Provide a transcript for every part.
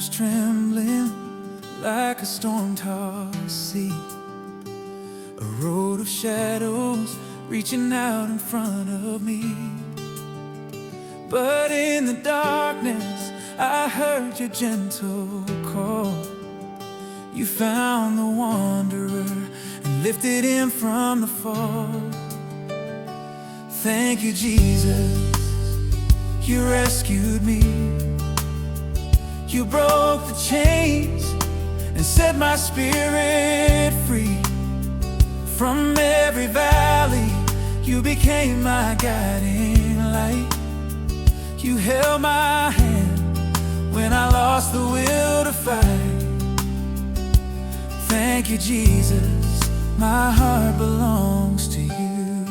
was trembling like a storm-tossed sea, a road of shadows reaching out in front of me. But in the darkness I heard your gentle call. You found the wanderer and lifted him from the fall. Thank you, Jesus, you rescued me. You broke the chains and set my spirit free. From every valley you became my guiding light. You held my hand when I lost the will to fight. Thank you, Jesus, my heart belongs to you.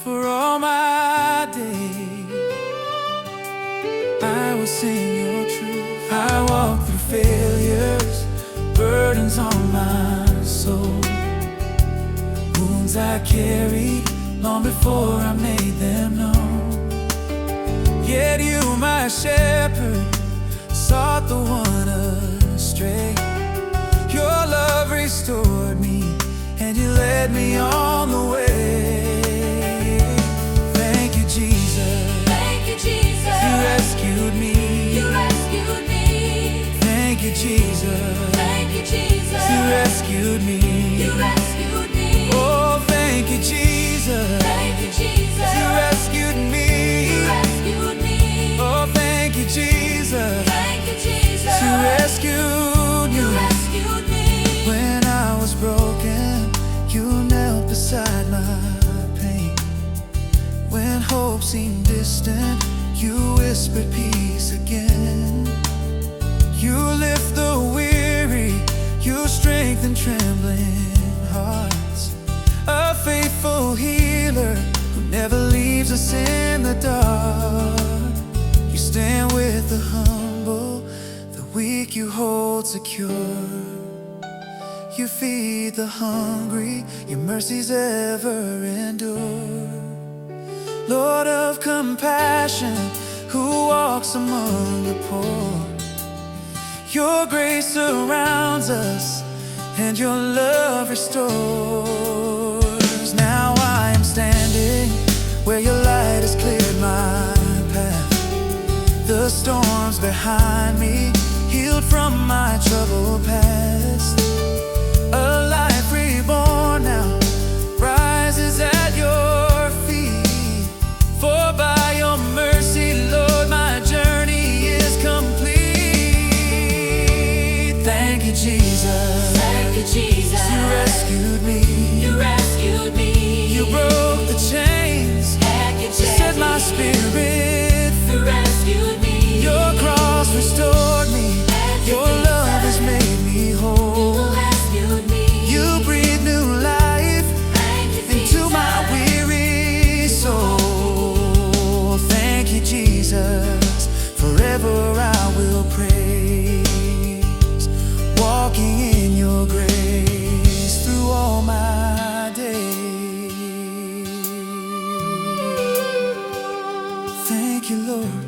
For all my days I will sing your truth. I walk through failures, burdens on my soul, wounds I carried long before I made them known. Yet you, my shepherd, sought the one astray. Your love restored me and you led me on the way. Thank you, Jesus. Thank you, Jesus. You rescued me. You rescued me. Thank you, Jesus. Thank you, Jesus. You rescued me. You rescued me. Oh, thank you, Jesus. Thank you, Jesus. You rescued me. You rescued me. Oh, thank you, Jesus. Thank you, Jesus. You rescued You me. rescued me. When I was broken, you knelt beside my pain. When hope seemed distant, you whispered peace again. You lift the weary, you strengthen trembling hearts. A faithful healer who never leaves us in the dark. You stand with the humble, the weak you hold secure. You feed the hungry, your mercies ever endure. Lord of compassion, who walks among the poor, your grace surrounds us and your love restores. Now I am standing where your light has cleared my path. The storms behind me, healed from my troubled past. A life reborn now rises at your feet. For by your mercy, Lord, my journey is complete. Thank you, Jesus. Thank you, Jesus. You rescued me. You rescued me. You broke the chains. Thank you, You set my Jesus. spirit You free. rescued me. Your cross restored me. Thank you, Your love has Jesus. made me You whole. rescued me. You breathe new life Thank you, into Jesus. my weary soul. Thank you, Jesus. Forever I will praise, walking in your grace through all my days. Thank you, Lord,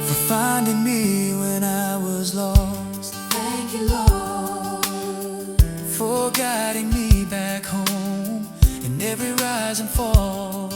for finding me when I was lost. Thank you, Lord. For guiding me back home in every rise and fall.